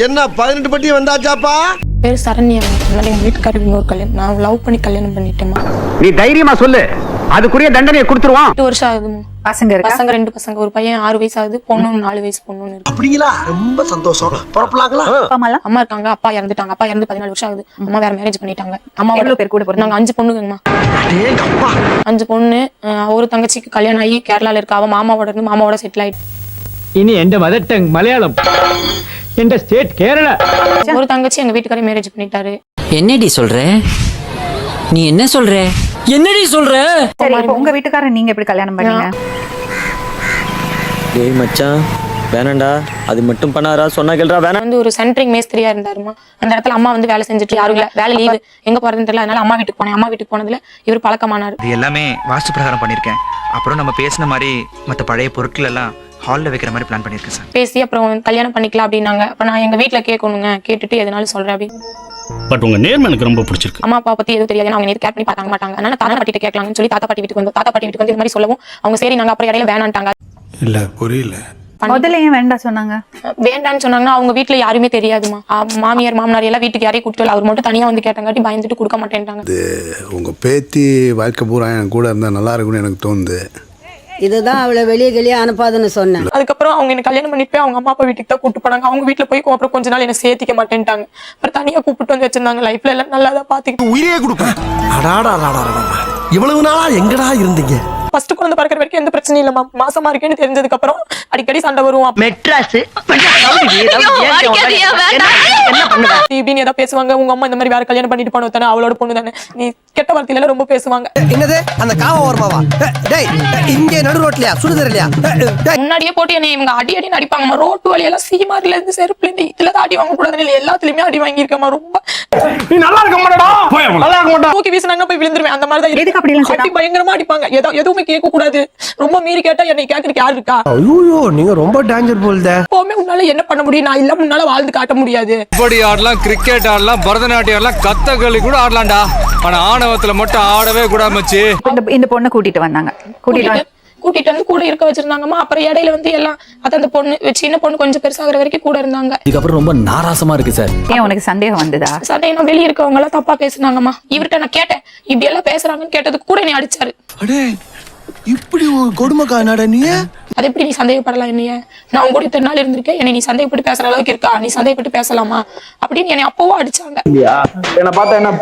என்ன 18 பட்டி வந்தாச்சாப்பா? பேர் சரண்யா. முன்னாடி என் வீட்டுக்காரர் இன்னொரு கல்யாணம், நான் லவ் பண்ணி கல்யாணம் பண்ணிட்டேமா. நீ தைரியமா சொல்லு, அதுக்குரிய தண்டனையை கொடுத்துருவான். 8 வருஷம் ஆகுதுமா. பசங்க 2 பசங்க, ஒரு பையன் 6 வயசு ஆகுது, பொண்ணு 4 வயசு பொண்ணு இருக்கு. அப்படிங்களா? ரொம்ப சந்தோஷம். புறப்படலாங்களா? அம்மா இருக்காங்க, அப்பா இறந்துட்டாங்க. அப்பா இறந்து 14 வருஷம் ஆகுது. அம்மா வேற மேரேஜ் பண்ணிட்டாங்க. அம்மா எவ்வளவு பேர் கூட பிறந்தாங்க? 5 பொண்ணுங்கம்மா. 5 பொண்ணு. ஒரு தங்கச்சிக்கு கல்யாணம் ஆகி கேரளால இருக்கா. அவ மாமாவோட இருந்து மாமாவோட செட்டில் ஆயிட்டு. இனி எந்த மதர் டங் மலையாளம், எந்த ஸ்டேட் கேரளா. ஒரு தங்கச்சி எங்க வீட்டுக்காரே மேரேஜ் பண்ணிட்டாரு. என்னடி சொல்ற? நீ என்ன சொல்ற? என்னடி சொல்ற? சரி, இப்போ உங்க வீட்டுக்காரர் நீங்க எப்படி கல்யாணம் பண்ணீங்க? டேய் மச்சான் வேணாண்டா, அது மட்டும் பண்ணாரா, சொன்னா கேள்றா வேணாம். வந்து ஒரு சென்ட்ரிங் மேஸ்திரியா இருந்தாருமா. அந்த இடத்துல அம்மா வந்து வேலை செஞ்சுட்டு யாரும் இல்ல, வேலை லீவு, எங்க போறதுன்னு தெரியல. அதனால அம்மா வீட்டுக்கு போனேன். அம்மா வீட்டுக்கு போனதுல இவர் பழக்கமானாரு. இது எல்லாமே வாஸ்து பிரகாரம் பண்ணிருக்கேன். அப்புறம் நம்ம பேசின மாதிரி மற்ற பழைய பொருட்கள் எல்லாம் ஹால்ல வைக்கிற மாதிரி பிளான் பண்ணிருக்கேன் சார். பேசி அப்புறம் கல்யாணம் பண்ணிக்கலாம் அப்படின்னாங்க. அப்ப நான் எங்க வீட்டுல கேட்கணுங்க, கேட்டுட்டு எதனாலும் சொல்றேன் அப்படின்னு. பட் உங்க நேர்மை எனக்கு ரொம்ப பிடிச்சிருக்கு. அம்மா அப்பா பத்தி எதுவும் தெரியாது, அவங்க கேர் பண்ணி பார்க்க மாட்டாங்க. அதனால தாத்தா பாட்டிட்டு கேட்கலாம்னு சொல்லி தாத்தா பாட்டி வீட்டுக்கு வந்து இந்த மாதிரி சொல்லவும் அவங்க சரி நாங்க அப்புறம் இடையில வேணான்ட்டாங்க. இல்ல புரியல. முதல்ல ஏன் வேண்டாம் சொன்னாங்க? வேண்டான்னு சொன்னாங்கன்னா அவங்க வீட்டுல யாருமே தெரியாதுமா. மாமியார் மாமனார் எல்லாம் வீட்டுக்கு யாரையும் கூட்டிட்டு அவர் மட்டும் தனியா வந்து கேட்டங்காட்டி பயந்துட்டு கொடுக்க மாட்டேன்ட்டாங்க. உங்க பேத்தி வாழ்க்கை பூரா என் கூட இருந்தா நல்லா இருக்கும்னு எனக்கு தோணுது. இதுதான் அவளை வெளியே அனுப்பாதுன்னு சொன்னேன். அதுக்கப்புறம் அவங்க என்ன கல்யாணம் பண்ணிட்டு போய் அவங்க அம்மா அப்பா வீட்டுக்கு தான் கூப்பிட்டு போனாங்க. அவங்க வீட்டுல போய் அப்புறம் கொஞ்ச நாள் என்ன சேர்த்திக்க மாட்டேன்ட்டாங்க. அப்புறம் தனியா கூப்பிட்டு வந்து வச்சிருந்தாங்க. லைஃப்ல எல்லாம் நல்லா தான் பாத்துக்கிட்டு உயிரே கொடுப்பேன். இவ்வளவு நாளா எங்கடா இருந்தீங்க? ஃபர்ஸ்ட் குழந்தை பிறக்கிற வரைக்கும் எந்த பிரச்சனையும் இல்ல. மாசமா இருக்கேன்னு தெரிஞ்சதுக்கு அப்புறம் அடிக்கடி சண்டை வரும். மெட்ராஸ் இப்படின்னு ஏதாவது பேசுவாங்க. உங்க அம்மா இந்த மாதிரி வேற கல்யாணம் பண்ணிட்டு போன தானே, அவளோட பொண்ணு தானே, நீ கெட்ட வார்த்தையில ரொம்ப பேசுவாங்க. என்னது அந்த காவ ஓரமாவா? டேய் இங்க நடு ரோட்லயா சுடுதர் இல்லையா? முன்னாடியே போட்டு என்ன இவங்க அடி அடின்னு அடிப்பாங்க. ரோட்டு வழியெல்லாம் சீமாரில இருந்து செருப்புல இருந்து இதுல தான் அடி வாங்க கூடாதுன்னு எல்லாத்துலயுமே அடி வாங்கியிருக்கேன். ரொம்ப நீ நல்லா இருக்க மாட்டடா, நல்லா இருக்க மாட்டா. தூக்கி வீசினாங்க போய் விழுந்துருவேன். அந்த மாதிரி தான் எதுக்கு அப்படி எல்லாம் அடி பயங்கரமா அடிப்பாங்க. எதுவுமே கேட்க கூடாது. ரொம்ப மீறி கேட்டா என்னை கேட்கறதுக்கு யாரு இருக்கா? ஐயோ நீங்க ரொம்ப டேஞ்சர் போல்தே. எப்பவுமே உன்னால என்ன பண்ண முடியும்? நான் இல்ல முன்னால வாழ்ந்து காட்ட முடியாது. கபடி ஆடலாம், கிரிக்கெட் ஆடலாம், பரதநாட்டியம் ஆடலாம், கத்தகளி கூட ஆடலாம்டா. ஆனா ஆணவத்துல மட்டும் ஆடவே கூடாது மச்சி. இந்த பொண்ணை கூட்டிட்டு வந்தாங்க. கூட்டிட்டு வந்து கூட இருக்க வச்சிருந்தாங்கம்மா. அப்புறம் இடையில வந்து எல்லாம் அந்த பொண்ணு சின்ன பொண்ணு கொஞ்சம் பெருசாகிற வரைக்கும் கூட இருந்தாங்க. இதுக்கப்புறம் ரொம்ப நாராசமா இருக்கு சார். ஏன் உனக்கு சந்தேகம் வந்ததா? சந்தேகம் வெளியே இருக்கவங்க எல்லாம் தப்பா பேசுனாங்கம்மா. இவர்கிட்ட நான் கேட்டேன், இப்படி எல்லாம் பேசுறாங்கன்னு கேட்டதுக்கு கூட நீ அடிச்சாரு. இப்படி ஒரு கொடுமைக்காரனாடா நீ? அது எப்படி நீ சந்தேகப்படலாம்? என்னைய நான் உங்க கூட இத்தனை நாள் இருந்திருக்கேன், என்னை நீ சந்தேகப்பட்டு பேசுற அளவுக்கு இருக்கா? நீ சந்தேகப்பட்டு பேசலாமா அப்படின்னு என்னை அப்பவும் அடிச்சாங்க. என்ன பார்த்தா என்ன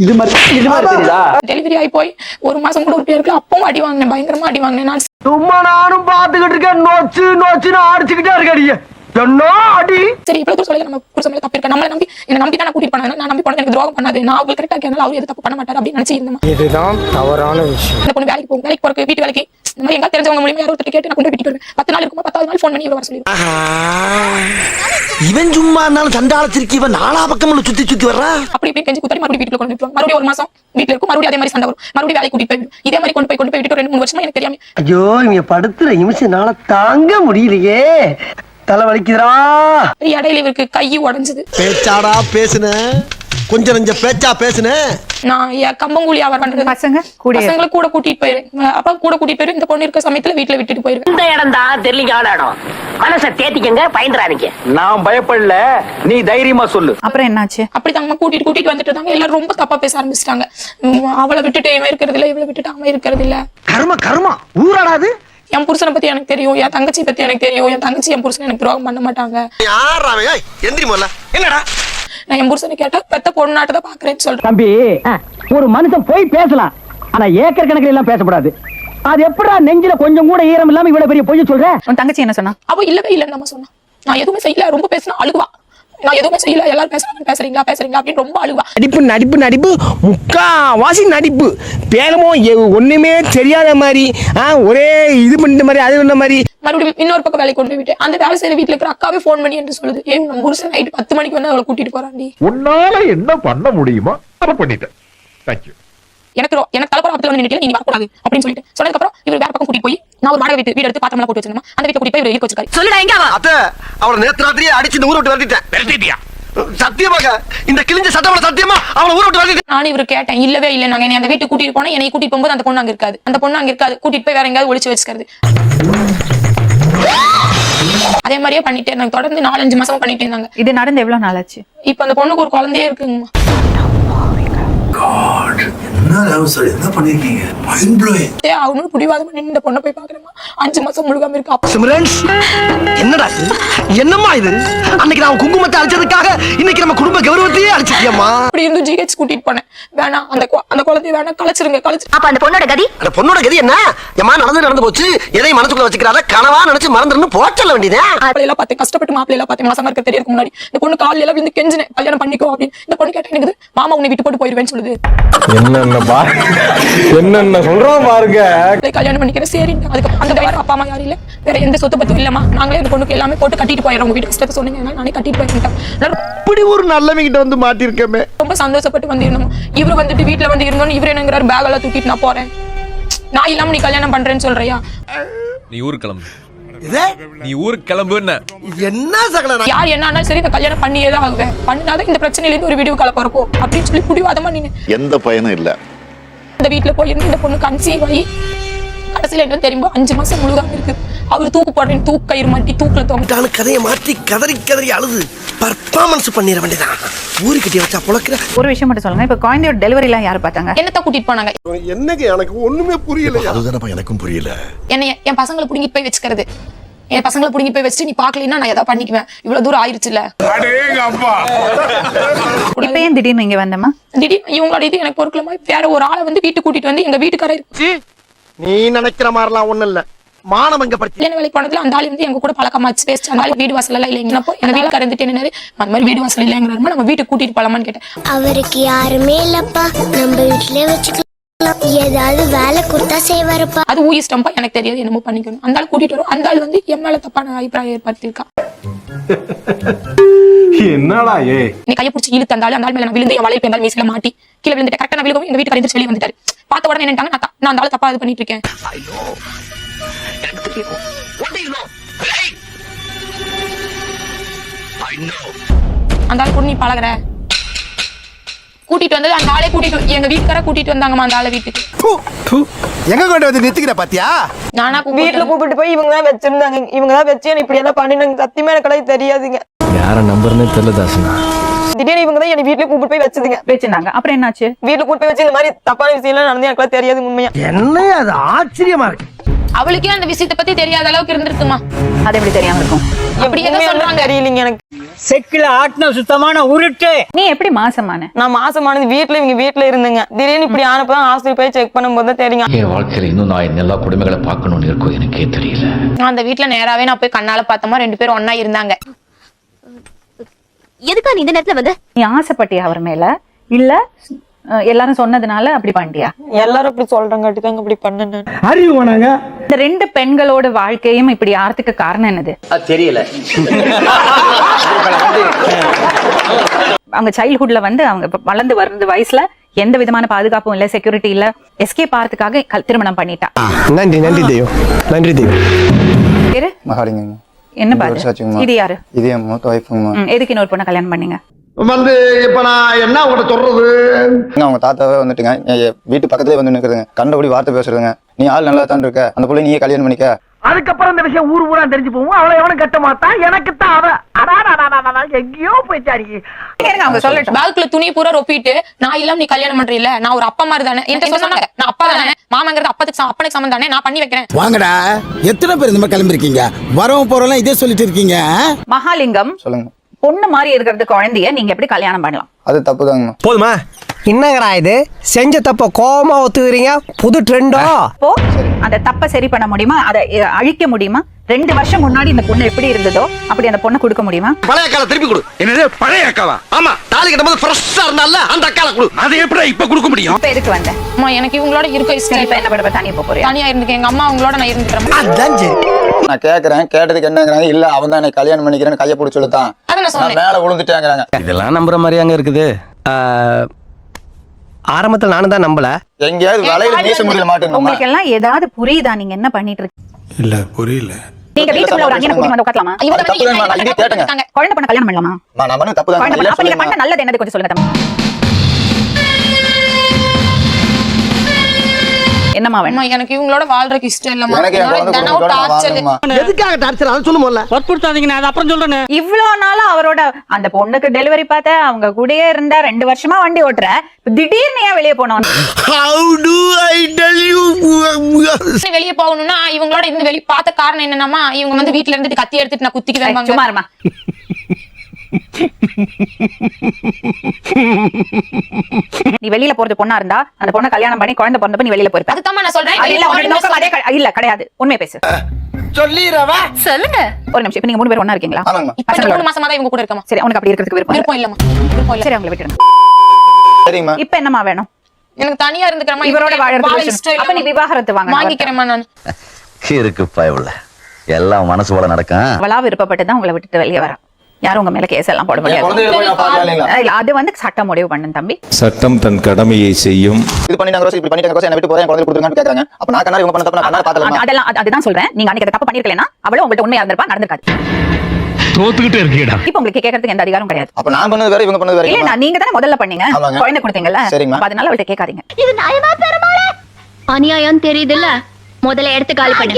இது மாதிரி தெரியுதா? டெலிவரி ஆகி போய் 1 மாசம் கூட ஒரு பேருக்கு அப்பவும் அடி வாங்கினேன், பயங்கரமா அடி வாங்கினேன். நான் சும்மா நானும் பாத்துக்கிட்டு இருக்கேன், நோச்சுன்னு அடிச்சுக்கிட்டே இருக்கடியே. என்ன அடி? சரி இவ்வளவு தூரம் சொல்லி நம்ம புருஷன் மேல தப்பு இருக்கா? நம்மளை நம்பி என்ன நம்பி தான் கூட்டிட்டு போனாங்க. நான் நம்பி போனது எனக்கு துரோகம் பண்ணாது. நான் அவங்க கரெக்டா இருக்கேன், அவர் எது தப்பு பண்ண மாட்டாரு அப்படின்னு நினைச்சு இருந்தேன். இதுதான் தவறான விஷயம். இந்த பொண்ணு வேலைக்கு போகும், வேலைக்கு போறதுக்கு வீட்டு வேலைக்கு இந்த மாதிரி எங்க தெரிஞ்சவங்க மூலியமா யாரோ ஒருத்தர் கேட்டு நான் கொண்டு போய் வீட்டுக்கு வருவேன். 10 நாள் இருக்குமா 10வது நாள் ஃபோன் பண்ணி இவ்வளவு வர சொல்லி. இவன் சும்மா இருந்தாலும் சண்டாளத்திற்கு இவன் நாலா பக்கம்ல சுத்தி வர்றா. அப்படி இப்படி கெஞ்சி குத்தாடி மறுபடியும் வீட்டுல கொண்டு போய் மறுபடியும் 1 மாசம் வீட்டுல இருக்கும். மறுபடியும் அதே மாதிரி சண்டை வரும். மறுபடியும் வேலைக்கு கூட்டிட்டு போய் இதே மாதிரி கொண்டு போய் விட்டு 2-3 வருஷமா எனக்கு தெரியாம. ஐயோ இங்க படுத்துற நிமிஷம்னால தாங்க முடியலையே, தலை வலிக்குதுடா. இடையில இவருக்கு கை உடைஞ்சது. பேச்சாடா பேசுன, கொஞ்சம் நெஞ்ச பேச்சா பேசுன. நான் கம்பங்கூலி வியாபாரம் பண்றது. பசங்களை கூட கூட்டிட்டு போயிருவேன். அப்ப கூட கூட்டிட்டு போயிருவேன். இந்த பொண்ணு இருக்க சமயத்துல வீட்டுல விட்டுட்டு போயிருவேன். இந்த இடம் தான் தெரியல இடம். மனசை தேத்திக்கங்க, பயந்துறாதீங்க. நான் பயப்படல, நீ தைரியமா சொல்லு. அப்புறம் என்னாச்சு? அப்படி தாங்க கூட்டிட்டு வந்துட்டு இருந்தாங்க. எல்லாரும் ரொம்ப தப்பா பேச ஆரம்பிச்சிட்டாங்க. அவளை விட்டுட்டு இவன் இருக்கிறது இல்ல, இவளை விட்டுட்டு அவன் இருக்கிறது இல்ல. கர்ம ஊராடாது. என் புருஷனை பத்தி எனக்கு தெரியும், என் தங்கச்சி பத்தி எனக்கு தெரியும். என் தங்கச்சி என் புருஷனை எனக்கு துரோகம் பண்ண மாட்டாங்க. என்னடா நான் என் புருஷனை கேட்டா பெத்த பொண்ணாட்ட தான் பாக்குறேன்னு சொல்றேன். தம்பி, ஒரு மனுஷன் போய் பேசலாம், ஆனா ஏக்கர் கணக்கில் எல்லாம் பேசக்கூடாது. அது எப்படா நெஞ்சில கொஞ்சம் கூட ஈரம் இல்லாம இவ்வளவு பெரிய பொய் சொல்ற? உன் தங்கச்சி என்ன சொன்னா? அவ இல்லவே இல்லன்னு நம்ம சொன்னா. நான் எதுவுமே செய்யல, ரொம்ப பேசினா அழுகுவா. நான் எதுவுமே செய்யல, எல்லாரும் பேசுறீங்களா அப்படின்னு ரொம்ப அழுவா. நடிப்பு முக்காவாசி நடிப்பு. பேரமோ ஒண்ணுமே தெரியாத மாதிரி, ஒரே இது பண்ண மாதிரி, அது பண்ண மாதிரி. மறுபடியும் இன்னொரு பக்கம் வேலைக்கு கொண்டு போயிட்டு அந்த வேலை செய்யற வீட்டுல இருக்கிற அக்காவே போன் பண்ணி என்று சொல்லுது, ஏன் நம்ம புருஷன் நைட்டு 10 மணிக்கு வந்து அவளை கூட்டிட்டு போறாண்டி. உன்னால என்ன பண்ண முடியுமோ அதை பண்ணிட்டேன். தேங்க்யூ. எனக்கு தலைப்புற ஆபத்துல வந்து நினைக்கல, நீ வரக்கூடாது அப்படின்னு சொல்லிட்டு சொன்னதுக்கு அப்புறம் இவர் வேற பக்கம் கூட்டிட்டு போய் நான் ஒரு வாடகை வீடு எடுத்து பாத்திரம்லாம் போட்டு வச்சிருந்தேன். அந்த வீட்டுல கூட்டிட்டு போய் இவர் இருக்க வச்சிருக்காரு. சொல்லுடா எங்க அவ? அத்தை அவளை நேத்து ராத்திரியே அடிச்சு இந்த ஊரை விட்டு விரட்டிட்டியா? சத்தியமாக இந்த கிழிஞ்ச சட்டவளை சத்தியமா அவளை ஊரை விட்டு விரட்டிட்டேன். நானும் இவர் கேட்டேன், இல்லவே இல்லை, நாங்க என்னை அந்த வீட்டுக்கு கூட்டிட்டு போனா என்னை கூட்டிட்டு போகும்போது அந்த பொண்ணு அங்க இருக்காது, கூட்டிட்டு போய் வேற எங்கயாவது ஒளிச்சு வச்சுக்கிறது. அதே மாதிரியே பண்ணிட்டே இருந்தாங்க. தொடர்ந்து 4-5 மாசமா பண்ணிட்டே இருந்தாங்க. இது நடந்து எவ்வளவு நாள் ஆச்சு? இப்ப அந்த பொண்ணுக்கு ஒரு குழந்தையே இருக்குங்கம்மா. அவனு புடிவாதமா நின்று இந்த பொண்ணை போய் பாக்குறேம்மா. 5 மாசம் முழுகாம இருக்கு. சிம்ரன்ஸ், என்னடா இது? என்னம்மா இது? அன்னைக்கு நான் குங்குமத்தை அழிச்சதுக்காக இன்னைக்கு நம்ம குடும்ப கௌரவத்தையே அழிச்சிட்டியம்மா. அப்படி இருந்து ஜிஹெச் கூட்டிட்டு போனேன். வேணாம், அந்த குழந்தைய வேணா கலைச்சிருங்க. அப்ப அந்த பொண்ணோட கதி? அந்த பொண்ணோட கதி என்ன? ஏமா நடந்து போச்சு, எதையும் மனசுக்குள்ள வச்சுக்கிறாத, கனவா நினைச்சு மறந்துடணும் போச்சல வேண்டியதே. மாப்பிள்ளையெல்லாம் பார்த்தேன், கஷ்டப்பட்டு மாப்பிள்ளையெல்லாம் பார்த்தேன். மாசமா இருக்க தெரியறதுக்கு முன்னாடி இந்த பொண்ணு காலையில எல்லாம் விழுந்து கெஞ்சினேன், கல்யாணம் பண்ணிக்கோ அப்படின்னு. இந்த பொண்ணு கேட்டா எனக்கு மாமா உன்னை விட்டு போட்டு போயிருவேன்னு சொல்லுது. என்னென்ன சொல்றோம் பாருங்க. கல்யாணம் பண்ணிக்கிறேன் சரி. அதுக்கு அந்த பையன் அப்பா அம்மா யாரும் இல்ல, வேற எந்த சொத்து பத்தும் இல்லம்மா. நாங்களே இந்த பொண்ணுக்கு எல்லாமே போட்டு கட்டிட்டு போயிடுறோம். உங்க வீட்டு கஷ்டத்தை சொன்னீங்க, நானே கட்டிட்டு போயிருக்கேன். இப்படி ஒரு நல்லவங்க கிட்ட வந்து மாட்டிருக்கமே. ரொம்ப சந்தோஷப்பட்டு வந்து இருந்தோம். இவரு வந்துட்டு வீட்டுல வந்து இருந்தோம். இவரு என்னங்கிறாரு, பேக் எல்லாம் தூக்கிட்டு நான் போறேன், நான் இல்லாம நீ கல்யாணம் பண்றேன்னு சொல்றியா? நீ ஊருக்கு கிளம்பு. நீ ஊருக்கு கிளம்புன்னு என்ன சகல யார் என்ன ஆனாலும் சரி, இந்த கல்யாணம் பண்ணியே தான் ஆகுவேன். பண்ணினாதான் இந்த பிரச்சனையில இருந்து ஒரு வீடியோ கால போறப்போ அப்படின்னு சொல்லி புடிவாதமா நின்னு எந்த பயனும் இல்ல. இந்த வீட்டுல போயிருந்து இந்த பொண்ணு கன்சீவ் ஆகி கடைசியில என்ன தெரியுமா 5 மாசம் முழுகாம இருக்கு. அவரு தூக்கு போடுறேன், தூக்கு கயிறு மாட்டி தூக்குல தோங்க கதையை மாற்றி கதறி அழுது பர்ஃபார்மன்ஸ் பண்ணிட வேண்டியதான். ஊரு கட்டி வச்சா புழக்கிற. ஒரு விஷயம் மட்டும் சொல்லுங்க, இப்ப குழந்தையோட டெலிவரி எல்லாம் யாரு பார்த்தாங்க? என்னத்த கூட்டிட்டு போனாங்க? என்னங்க எனக்கு ஒண்ணுமே புரியல. அதுதானப்பா எனக்கும் புரியல. என்னைய என் பசங்களை புடிங்கிட்டு போய் வச்சுக்கிறது. என் பசங்களை புடிங்கிட்டு போய் வச்சுட்டு நீ பாக்கலன்னா நான் ஏதாவது பண்ணிக்குவேன். இவ்வளவு தூரம் ஆயிருச்சுல. இப்ப ஏன் திடீர்னு இங்க வந்தமா? திடீர்னு இவங்களோட இது எனக்கு பொறுக்கலமா, வேற ஒரு ஆளை வந்து வீட்டுக்கு கூட்டிட்டு வந்து எங்க வீட்டுக்காரர் நீ நினைக்கிற மாதிரிலாம் ஒண்ணும் இல்ல. மானம் எங்க பத்தி கல்யாண வேலைக்கு போனதுல அந்த ஆள் வந்து எங்க கூட பழக்கமாச்சு பேச. அந்த ஆள் வீடு வாசல் எல்லாம் இல்லைங்க. அப்போ எங்க வீட்டுல இருந்துட்டு என்ன அந்த மாதிரி வீடு வாசல் இல்லைங்கிறாரு, நம்ம வீட்டுக்கு கூட்டிட்டு போலாமான்னு கேட்டேன். அவருக்கு யாருமே இல்லப்பா, நம்ம வீட்லயே வச்சுக்கலாம், ஏதாவது வேலை கொடுத்தா செய்வாருப்பா. அது ஊயிஸ்டம்பா, எனக்கு தெரியாது, என்னமோ பண்ணிக்கணும். அந்த ஆள் கூட்டிட்டு வரும். அந்த ஆள் வந்து என் மேல தப்பான அபிப்பிராயம் ஏற்படுத்திருக்கா. என்னடா நீ கையை பிடிச்சி இழுத்து அந்த ஆள் மேல நான் விழுந்து என் வலையில் பேந்தாலும் மீசில மாட்டி கீழே விழுந்துட்டேன். கரெக்டா நான் விழுகவும் எங்க வீட்டுக்கு எந்திரிச்சு வெளியே வந்துட்டாரு. பார்த்த உடனே என்னட்டாங்க, நான் அந்த ஆள் தப்பா இது பண்ணிட்டு இருக்கேன். அந்த ஆள் கூட நீ பழகுற கூட்டிட்டு வந்தது அந்த ஆளே கூட்டிட்டு எங்க வீட்டுக்கார கூட்டிட்டு வந்தாங்கம்மா அந்த ஆளை வீட்டுக்கு. எங்க கொண்டு வந்து நிறுத்திக்கிற பாத்தியா? நானா வீட்டுல கூப்பிட்டு போய் இவங்க தான் வச்சிருந்தாங்க. இவங்க தான் வச்சு இப்படி எல்லாம் பண்ணினாங்க. சத்தியமா எனக்கு தெரியாதுங்க. யார நம்பர்னே தெரியல தாசனா. திடீர்னு இவங்க தான் என்ன வீட்டுல கூப்பிட்டு போய் வச்சதுங்க. வச்சிருந்தாங்க. அப்புறம் என்னாச்சு? வீட்டுல கூப்பிட்டு போய் வச்சு இந்த மாதிரி தப்பான விஷயம் எல்லாம் நடந்து எனக்கு தெரியாது உண்மையா. என்ன அது ஆச்சரியமா இருக்கு. அவளுக்கே அந்த விஷயத்தை பத்தி தெரியாத அளவுக்கு இருந்திருக்குமா? அது எப்படி தெரியாம இருக்கும்? அப்படி எதை சொல்றாங்க தெரியலீங்க எனக்கு. செக்கில ஆட்டின சுத்தமான உருட்டு. நீ எப்படி மாசமான? நான் மாசமானது இவங்க வீட்டுல இருந்தேங்க. திடீர்னு இப்படி ஆனப்பதான் ஹாஸ்பிட்டல் போய் செக் பண்ணும்போது தெரியுங்க. என் வாழ்க்கையில இன்னும் நான் எல்லா குடும்பங்களை பார்க்கணும்னு இருக்கும் எனக்கே தெரியல. நான் அந்த வீட்டுல நேராவே நான் போய் கண்ணால பார்த்தோமா 2 பேரும் ஒன்னா இருந்தாங்க. எதுக்கா நீ இந்த நேரத்துல வந்து? நீ ஆசைப்பட்டியா அவர் மேல, இல்ல எல்லாரும் சொன்னதுனால அப்படி பண்ணிட்டியா? எல்லாரும் அப்படி சொல்றாங்க அப்படி பண்ண. அறிவு வேணாங்க. இந்த 2 பெண்களோட வாழ்க்கையும் இப்படி ஆறதுக்கு காரணம் என்னது? தெரியல. அவங்க சைல்ட்ஹுட்ல வந்து அவங்க வளர்ந்து வர்றது வயசுல எந்த விதமான பாதுகாப்பும் இல்ல, செக்யூரிட்டி இல்ல, எஸ்கேப் ஆறதுக்காக திருமணம் பண்ணிட்டா. நன்றி தெய்வம். நன்றி தெய்வம். பேரு மகாலிங்கங்க. என்ன பாரு? இது யாரு? இது என் மூத்த வைஃபுங்க. எதுக்கு இன்னொரு பொண்ணை கல்யாணம் பண்ணீங்க? வந்து இப்ப நான் என்ன உங்கள்கிட்ட சொல்றது? அவங்க தாத்தாவே வந்துட்டுங்க வீட்டு பக்கத்துலேயே வந்து நிற்குதுங்க. கண்டபடி வார்த்தை பேசுறதுங்க. நீ ஆள் நல்லா தான் இருக்க, அந்த பிள்ளை நீயே கல்யாணம் பண்ணிக்க. அதுக்கப்புறம் இந்த விஷயம் ஊர் ஊரா தெரிஞ்சு போவோம். அவளை எவனும் கட்ட மாட்டான். எனக்கு தான் அவ எங்கேயோ போயிட்டாரு. அவங்க சொல்லட்டும். பேக்குல துணி பூரா ரொப்பிட்டு நான் இல்லாம நீ கல்யாணம் பண்றீல்ல, நான் ஒரு அப்பா மாதிரி தானே என்கிட்ட சொன்னாங்க. நான் அப்பா தானே, மாமாங்கிறது அப்பனுக்கு சமம் தானே, நான் பண்ணி வைக்கிறேன். வாங்கடா, எத்தனை பேர் இந்த மாதிரி கிளம்பிருக்கீங்க? வரவும் போறோம் இதே சொல்லிட்டு இருக்கீங்க. மகாலிங்கம், சொல்லுங்க. பொண்ணு மாதிரி இருக்கிறது குழந்தைய நீங்க எப்படி கல்யாணம் பண்ணலாம்? அது தப்பு தாங்க. போதுமா? என்னங்கடா இது? செஞ்ச தப்ப கோவமா ஒத்துக்கிறீங்க. புது ட்ரெண்டோ? அப்போ அந்த தப்ப சரி பண்ண முடியுமா? அதை அழிக்க முடியுமா? 2 வருஷம் முன்னாடி இந்த பொண்ணு எப்படி இருந்ததோ அப்படி அந்த பொண்ணை கொடுக்க முடியுமா? பழைய அக்கால திருப்பி கொடு. என்னது பழைய அக்காவா? ஆமா, தாலி கட்டும்போது ஃப்ரெஷ்ஷா இருந்தால அந்த அக்கால கொடு. அதை எப்படி இப்ப கொடுக்க முடியும்? இப்ப எதுக்கு வந்த? அம்மா எனக்கு இவங்களோட இருக்க இஷ்டம். இப்ப என்ன பண்ண? தனியா போறியா? தனியா இருந்துக்க. எங்க அம்மா அவங்களோட நான் இருந்துக்கிறேன். அதான் சரி. நான் கேட்கறேன், கேட்டதுக்கு என்னங்கிறாங்க, இல்ல அவன் தான் எனக்கு கல்யாணம் பண்ணிக்கிறேன்னு கையை பிடிச்சி சொல்லுதான். அதை நான் நான் சொன்னேன். மேல விழுந்துட்டேங்கிறாங்க. இதெல்லாம் நம்புற மாதிரி அங்க இருக்குது. ஆரம்பத்துல நானும் தான் நம்பல. எங்கேயாவது வலையில நீச முடியல மாட்டேங்க. உங்களுக்கு எல்லாம் ஏதாவது புரியுதா? நீங்க என்ன பண்ணிட்டு இருக்கீங்க? இல்ல புரியல. நீங்க வீட்டுக்குள்ள ஒரு அண்ணனை கூட்டி வந்து உட்காரலாமா? இவங்க தப்பு தான். நான் இங்கே கேட்டேங்க. குழந்தை பண்ண கல்யாணம் பண்ணலாமா? நான் பண்ண தப்பு தான். அப்ப நீங்க பண்ண நல்லது என்னது கொஞ்சம் சொல்லுங்க தம்பி. என்னம்மா வேணும்? அம்மா எனக்கு இவங்களோட வாழ்றதுக்கு இஷ்டம் இல்லம்மா. எனக்கு என் என்னோட குழந்தை தினம் கூட நான் டார்ச்சர். வாழணுமா? எதுக்காக டார்ச்சர் அதை சொல்லுமோல்ல. வற்புறுத்தாதீங்க, நான் அப்புறம் சொல்றேன். இவ்ளோ நாளா அவரோட அந்த பொண்ணுக்கு டெலிவரி பார்த்த, அவங்க கூடயே இருந்தா, 2 வருஷமா வண்டி ஓட்டுற, திடீர்னு ஏன் வெளியே போனோம்? How do I tell you? வெளியே போகணும்னா இவங்களோட இருந்து வெளியே பார்த்த காரணம் என்னன்னா, இவங்க வந்து வீட்டுல இருந்துட்டு கத்தி எடுத்துட்டு நான் குத்திக்குவேன். சும்மா இருமா. நீ வெளியில போறது பொண்ணா இருந்தா அந்த பொண்ணை கல்யாணம் பண்ணி குழந்தை பிறந்தப்ப நீ வெளியில போயிருப்ப. அதுதான் நான் சொல்றேன். அது இல்ல, உன்னோட நோக்கம் அதே இல்ல, கிடையாது. உண்மையை பேசு. சொல்லிரவா சொல்லுங்க. ஒரு நிமிஷம். இப்ப நீங்க 3 பேர் ஒண்ணா இருக்கீங்களா? ஆமாங்கம்மா. இப்ப 3 மாசமா தான் இவங்க கூட இருக்கமா. சரி, உனக்கு அப்படி இருக்கிறதுக்கு விருப்பம் விருப்பம் இல்லம்மா. விருப்பம் இல்ல. சரி, அவங்களை விட்டுடுங்க. சரிங்கம்மா. இப்ப என்னம்மா வேணும்? எனக்கு தனியா இருந்துக்கிறமா. இவரோட வாழறதுக்கு அப்ப நீ விவாகரத்து வாங்கிக்கிறேமா. நான் இருக்கு பயவுல எல்லாம் மனசு போல நடக்கும். அவளா விருப்பப்பட்டு தான் உங்களை விட்டுட்டு வெளியே வரா. யாரும் உங்க மேல கேஸ் எல்லாம் போட முடியாது. குழந்தைகளை போய் நான் பார்க்கலாம் இல்லைங்களா? இல்ல, அது வந்து சட்டம் முடிவு பண்ணும் தம்பி. சட்டம் தன் கடமையை செய்யும். இது பண்ணிட்டாங்க ரோஸ், இப்படி பண்ணிட்டாங்க ரோஸ், என்ன விட்டு போறேன், குழந்தை கொடுத்துருங்கன்னு கேட்கறாங்க. அப்ப நான் கண்ணாடி இவங்க பண்ண தப்பு நான் கண்ணாடி பார்த்தலாம். அதெல்லாம் அதுதான் சொல்றேன். நீங்க அன்னைக்கு தப்பு பண்ணிருக்கலனா அவளும் உங்கள்ட்ட உண்மையா இருந்திருப்பா, நடந்திருக்காது. தோத்துக்கிட்டே இருக்கீடா. இப்போ உங்களுக்கு கேட்கறதுக்கு எந்த அதிகாரம் கிடையாது. அப்ப நான் பண்ணது வேற, இவங்க பண்ணது வேற. இல்ல, நீங்க தானே முதல்ல பண்ணீங்க, ஆமாங்க. குழந்தை கொடுத்தீங்கல்ல. சரிங்கம்மா. அப்ப அதனால அவள்ட்ட கேட்காதீங்க. இது நியாயமா பெருமாளே? அநியாயம் தெரியுதுல்ல, முதல்ல எடுத்து காலி பண்ணு.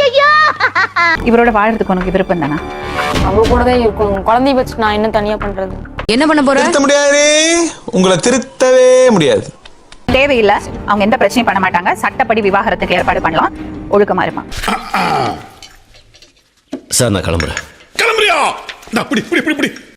இவரோட வாழறதுக்கு உனக்கு விருப்பம் தானா? அவங்க கூட தான் இருக்கணும். குழந்தைய வச்சு நான் என்ன தனியா பண்றது? என்ன பண்ண போற? திருத்த முடியாது, உங்களை திருத்தவே முடியாது. தேவையில்லை. அவங்க எந்த பிரச்சனையும் பண்ண மாட்டாங்க. சட்டப்படி விவாகரத்துக்கு ஏற்பாடு பண்ணலாம். ஒழுக்கமா இருப்பான். சார் நான் கிளம்புறேன். கிளம்புறியா? அப்படி